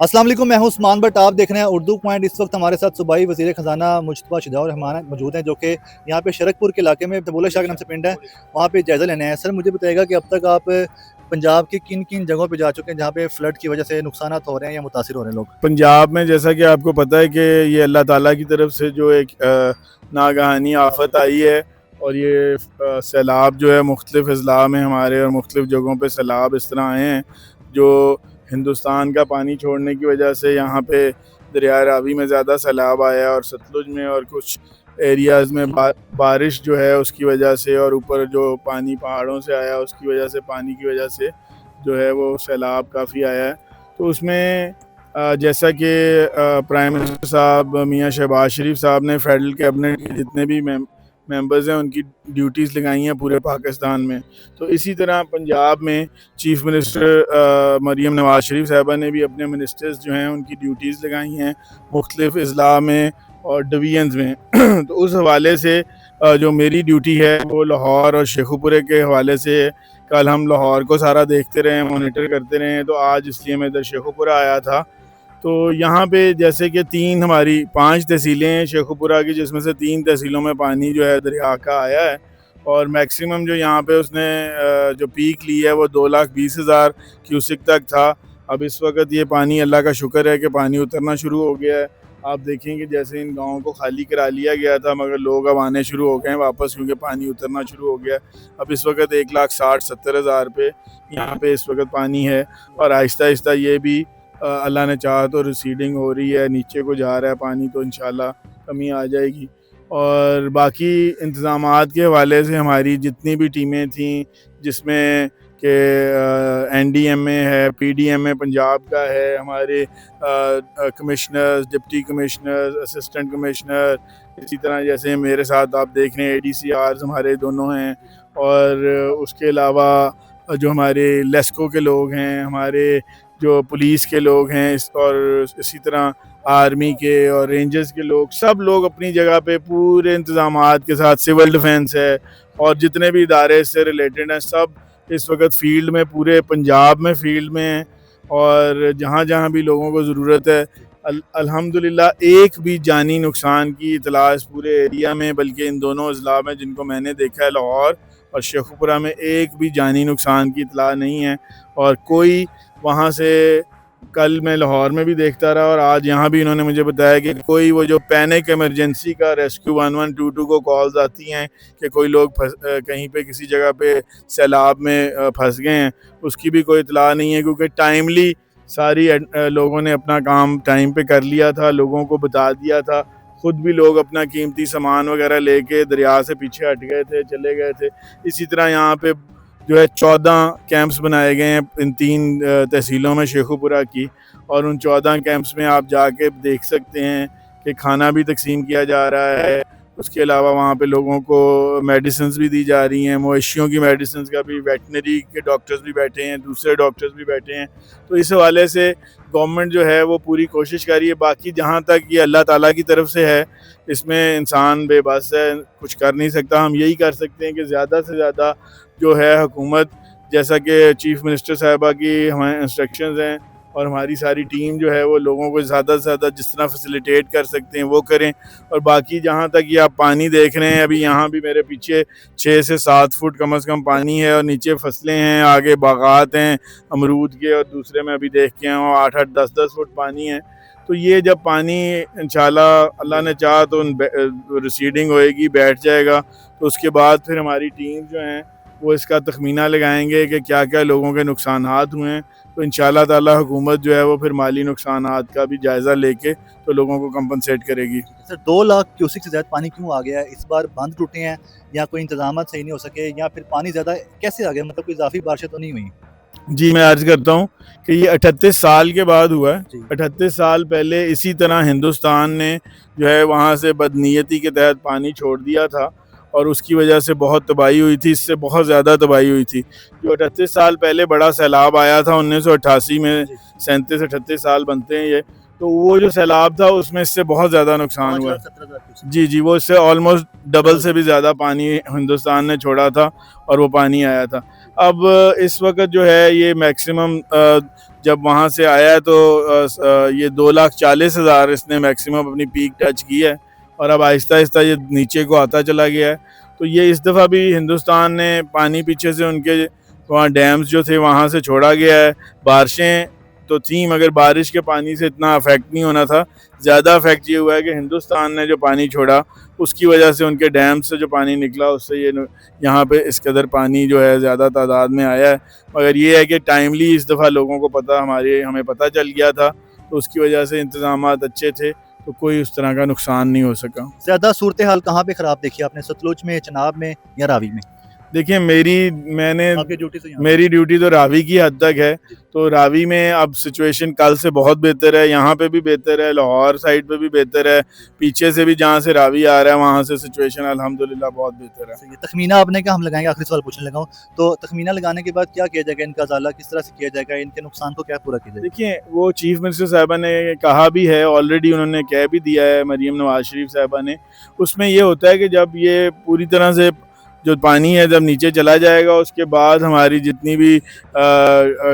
अस्सलाम वालेकुम, मैं हूं उस्मान बट आप देख रहे हैं उर्दू पॉइंट। इस वक्त हमारे साथ सूबाई वज़ीर ख़ज़ाना मुज्तबा शिदाउर रहमान मौजूद हैं, जो कि यहाँ पे शरकपुर के इलाके में बुल्ले शाह के नाम से पिंड है, वहाँ पे जायज़ा लेने आए हैं। सर, मुझे बताइएगा कि अब तक आप पंजाब की किन-किन जगहों पे जा चुके हैं, जहाँ पे फ्लड की वजह से नुकसानात हो रहे हैं या मुतासिर हो रहे हैं लोग? पंजाब में जैसा कि आपको पता है कि ये अल्लाह ताला की तरफ से जो एक नागहानी आफत आई है, और ये सैलाब जो है मुख्तलिफ़ अज़ला में हमारे और मुख्तलिफ़ जगहों पे सैलाब इस तरह आए हैं जो हिंदुस्तान का पानी छोड़ने की वजह से यहाँ पे दरिया रावी में ज़्यादा सैलाब आया है, और सतलुज में और कुछ एरियाज़ में बारिश जो है उसकी वजह से, और ऊपर जो पानी पहाड़ों से आया उसकी वजह से, पानी की वजह से जो है वो सैलाब काफ़ी आया है। तो उसमें जैसा कि प्राइम मिनिस्टर साहब मियां शहबाज शरीफ साहब ने फेडरल कैबिनेट के जितने भी मेंबर्स हैं उनकी ड्यूटीज़ लगाई हैं पूरे पाकिस्तान में, तो इसी तरह पंजाब में चीफ़ मिनिस्टर मरीम नवाज़ शरीफ साहबा ने भी अपने मिनिस्टर्स जो हैं उनकी ड्यूटीज़ लगाई हैं मुख्तलिफ़ अज़ला में और डिवीज़न्स में। तो उस हवाले से जो मेरी ड्यूटी है वो लाहौर और शेखुपुरे के हवाले से। कल हम लाहौर को सारा देखते रहे, मॉनिटर करते रहे, तो आज इसलिए मैं इधर शेखुपुरा आया था। तो यहाँ पे जैसे कि हमारी 5 तहसीलें हैं शेखुपुरा की, जिसमें से 3 तहसीलों में पानी जो है दरिया का आया है, और मैक्सिमम जो यहाँ पे उसने जो पीक ली है वो 2,20,000 क्यूसिक तक था। अब इस वक्त ये पानी, अल्लाह का शुक्र है कि पानी उतरना शुरू हो गया है। आप देखेंगे जैसे इन गाँवों को खाली करा लिया गया था, मगर लोग अब आने शुरू हो गए हैं वापस, क्योंकि पानी उतरना शुरू हो गया है। अब इस वक्त 1,60,70,000 पे यहाँ पे इस वक्त पानी है, और आहिस्ता आहिस्ता ये भी अल्लाह ने चाहा तो रिसीडिंग हो रही है, नीचे को जा रहा है पानी, तो इंशाल्लाह कमी आ जाएगी। और बाकी इंतज़ामात के हवाले से हमारी जितनी भी टीमें थी, जिसमें कि NDMA है, PDMA पंजाब का है, हमारे commissioners, deputy commissioners, assistant commissioner, इसी तरह जैसे मेरे साथ आप देख रहे हैं ADCRs हमारे दोनों हैं, और उसके अलावा जो हमारे लेस्को के लोग हैं, हमारे जो पुलिस के लोग हैं, और इसी तरह आर्मी के और रेंजर्स के लोग, सब लोग अपनी जगह पे पूरे इंतज़ामात के साथ, सिविल डिफेंस है और जितने भी इदारे इससे रिलेटेड हैं, सब इस वक्त फील्ड में, पूरे पंजाब में फील्ड में हैं। और जहाँ जहाँ भी लोगों को ज़रूरत है, अल्हम्दुलिल्लाह एक भी जानी नुकसान की इतला इस पूरे एरिया में, बल्कि इन दोनों अज़ला में जिनको मैंने देखा है, लाहौर और शेखुपुरा में, एक भी जानी नुकसान की इतला नहीं है। और कोई वहाँ से, कल मैं लाहौर में भी देखता रहा और आज यहाँ भी इन्होंने मुझे बताया कि कोई वो जो पैनिक इमरजेंसी का रेस्क्यू 1122 को कॉल्स आती हैं कि कोई लोग कहीं पे किसी जगह पे सैलाब में फंस गए हैं, उसकी भी कोई इतला नहीं है, क्योंकि टाइमली सारी लोगों ने अपना काम टाइम पे कर लिया था, लोगों को बता दिया था। खुद भी लोग अपना कीमती सामान वगैरह लेके दरिया से पीछे हट गए थे, चले गए थे। इसी तरह यहाँ पे जो है 14 कैंप्स बनाए गए हैं इन 3 तहसीलों में शेखुपुरा की, और उन 14 कैंप्स में आप जाके देख सकते हैं कि खाना भी तकसीम किया जा रहा है। उसके अलावा वहाँ पे लोगों को मेडिसिन्स भी दी जा रही हैं, मवेशियों की मेडिसिन्स का भी, वेटनरी के डॉक्टर्स भी बैठे हैं, दूसरे डॉक्टर्स भी बैठे हैं। तो इस हवाले से गवर्नमेंट जो है वो पूरी कोशिश कर रही है। बाकी जहाँ तक ये अल्लाह ताला की तरफ से है, इसमें इंसान बेबस है, कुछ कर नहीं सकता। हम यही कर सकते हैं कि ज़्यादा से ज़्यादा जो है हुकूमत, जैसा कि चीफ़ मिनिस्टर साहिबा की हमारे इंस्ट्रक्शंस हैं, और हमारी सारी टीम जो है वो लोगों को ज़्यादा से ज़्यादा जिस तरह फैसिलिटेट कर सकते हैं वो करें। और बाकी जहाँ तक ये आप पानी देख रहे हैं, अभी यहाँ भी मेरे पीछे 6 से 7 फुट कम से कम पानी है, और नीचे फसलें हैं, आगे बागात हैं अमरूद के, और दूसरे में अभी देख के आऊँ 8-8, 10-10 फुट पानी है। तो ये जब पानी इंशाल्लाह अल्लाह ने चाहा तो रिसीडिंग होएगी, बैठ जाएगा, तो उसके बाद फिर हमारी टीम जो हैं वो इसका तखमीना लगाएंगे कि क्या क्या लोगों के नुकसानात हुए हैं। तो इंशाल्लाह ताला हुकूमत जो है वो फिर माली नुकसानात का भी जायज़ा लेके तो लोगों को कंपनसेट करेगी। सर, 2 लाख क्यूसिक से ज़्यादा पानी क्यों आ गया है? इस बार बांध टूटे हैं या कोई इंतज़ामात सही नहीं हो सके, या फिर पानी ज़्यादा कैसे आ गया? मतलब कोई इज़ाफ़ी बारिशें तो नहीं हुई? जी, मैं अर्ज़ करता हूँ कि ये 38 साल के बाद हुआ है। 38 साल पहले इसी तरह हिंदुस्तान ने जो है वहाँ से बदनीयती के तहत पानी छोड़ दिया था, और उसकी वजह से बहुत तबाही हुई थी, इससे बहुत ज़्यादा तबाही हुई थी। जो 38 साल पहले बड़ा सैलाब आया था 1988 में, 37-38 साल बनते हैं ये, तो वो जो सैलाब था उसमें इससे बहुत ज़्यादा नुकसान हुआ। जी जी, वो इससे ऑलमोस्ट डबल से भी ज़्यादा पानी हिंदुस्तान ने छोड़ा था, और वो पानी आया था। अब इस वक्त जो है ये मैक्सिमम जब वहाँ से आया तो ये 2,40,000 इसने मैक्सिमम अपनी पीक टच की है और अब आहिस्ता आहिस्ता ये नीचे को आता चला गया है। तो ये इस दफ़ा भी हिंदुस्तान ने पानी पीछे से उनके वहाँ डैम्स जो थे वहाँ से छोड़ा गया है। बारिशें तो थी मगर बारिश के पानी से इतना अफेक्ट नहीं होना था। ज़्यादा अफेक्ट ये हुआ है कि हिंदुस्तान ने जो पानी छोड़ा उसकी वजह से उनके डैम से जो पानी निकला उससे ये यहाँ पे इस कदर पानी जो है ज़्यादा तादाद में आया है। मगर ये है कि टाइमली इस दफ़ा लोगों को हमें पता चल गया था, तो उसकी वजह से इंतज़ामात अच्छे थे, तो कोई उस तरह का नुकसान नहीं हो सका। ज़्यादा सूरत हाल कहाँ पे ख़राब देखी आपने, सतलुज में, चनाब में या रावी में? देखिए आपकी ड्यूटी तो यहाँ मेरी ड्यूटी तो रावी की हद तक है, तो रावी में अब सिचुएशन कल से बहुत बेहतर है, यहाँ पे भी बेहतर है, लाहौर साइड पे भी बेहतर है, पीछे से भी जहाँ से रावी आ रहा है वहाँ से सिचुएशन अल्हम्दुलिल्लाह बहुत बेहतर है। ये तखमीना आपने क्या हम लगाएंगे, आखिरी सवाल पूछने लगा हूँ, तो तखमीना लगाने के बाद क्या किया जाएगा, इनका अज़ाला किस तरह से किया जाएगा, इनके नुकसान को क्या पूरा किया जाएगा? देखिए वो चीफ मिनिस्टर साहबा ने कहा भी है, ऑलरेडी उन्होंने कह भी दिया है मरीम नवाज शरीफ साहबा ने। उसमें ये होता है कि जब ये पूरी तरह से जो पानी है जब नीचे चला जाएगा उसके बाद हमारी जितनी भी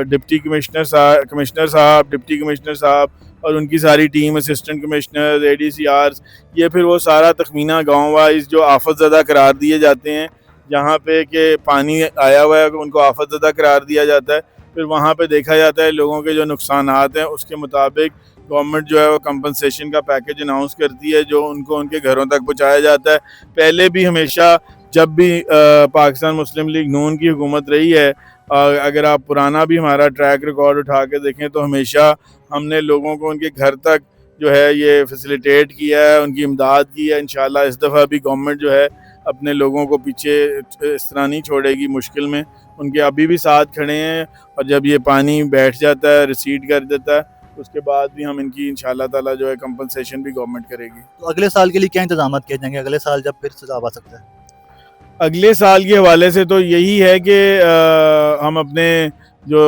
डिप्टी कमिश्नर साहब, डिप्टी कमिश्नर साहब और उनकी सारी टीम, असिस्टेंट कमिश्नर, ADCRs, ये फिर वो सारा तखमीना गाँव वाइज जो आफतज़दा करार दिए जाते हैं, जहाँ पे कि पानी आया हुआ है उनको आफतज़दा करार दिया जाता है। फिर वहाँ पे देखा जाता है लोगों के जो नुकसानात हैं उसके मुताबिक गवर्नमेंट जो है वो कंपनसेशन का पैकेज अनाउंस करती है जो उनको उनके घरों तक पहुँचाया जाता है। पहले भी हमेशा जब भी पाकिस्तान मुस्लिम लीग नून की हुकूमत रही है, अगर आप पुराना भी हमारा ट्रैक रिकॉर्ड उठा के देखें तो हमेशा हमने लोगों को उनके घर तक जो है ये फैसिलिटेट किया है, उनकी इमदाद की है। इंशाल्लाह इस दफ़ा भी गवर्नमेंट जो है अपने लोगों को पीछे इस तरह नहीं छोड़ेगी मुश्किल में, उनके अभी भी साथ खड़े हैं। और जब ये पानी बैठ जाता है, रिसीड कर देता है, उसके बाद भी हम इनकी इंशाल्लाह ताला जो है कंपनसेशन भी गवर्नमेंट करेगी। तो अगले साल के लिए क्या इंतजाम किए जाएंगे, अगले साल जब फिर सजाब आ सकता है? अगले साल के हवाले से तो यही है कि हम अपने जो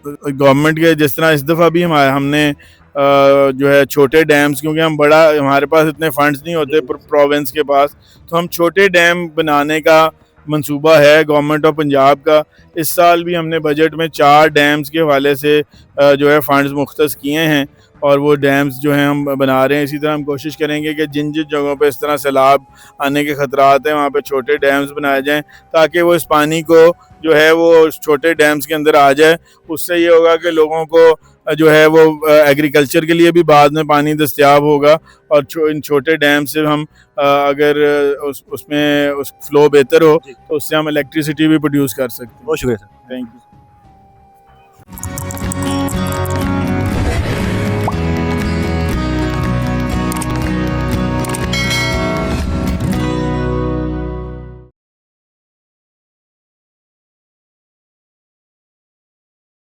गवर्नमेंट के जिस तरह इस दफ़ा भी हमने जो है छोटे डैम्स, क्योंकि हमारे पास इतने फंड्स नहीं होते प्रोविंस के पास, तो हम छोटे डैम बनाने का मंसूबा है गवर्नमेंट ऑफ पंजाब का। इस साल भी हमने बजट में 4 डैम्स के हवाले से जो है फंड्स मुख्तस किए हैं और वो डैम्स जो हैं हम बना रहे हैं। इसी तरह हम कोशिश करेंगे कि जिन जिन जगहों पे इस तरह सैलाब आने के ख़तरात हैं वहाँ पे छोटे डैम्स बनाए जाएं, ताकि वो इस पानी को जो है वो छोटे डैम्स के अंदर आ जाए। उससे ये होगा कि लोगों को जो है वो एग्रीकल्चर के लिए भी बाद में पानी दस्तयाब होगा और इन छोटे डैम से हम अगर उसमें फ्लो बेहतर हो तो उससे हम इलेक्ट्रिसिटी भी प्रोड्यूस कर सकते हैं। बहुत शुक्रिया सर। Thank you.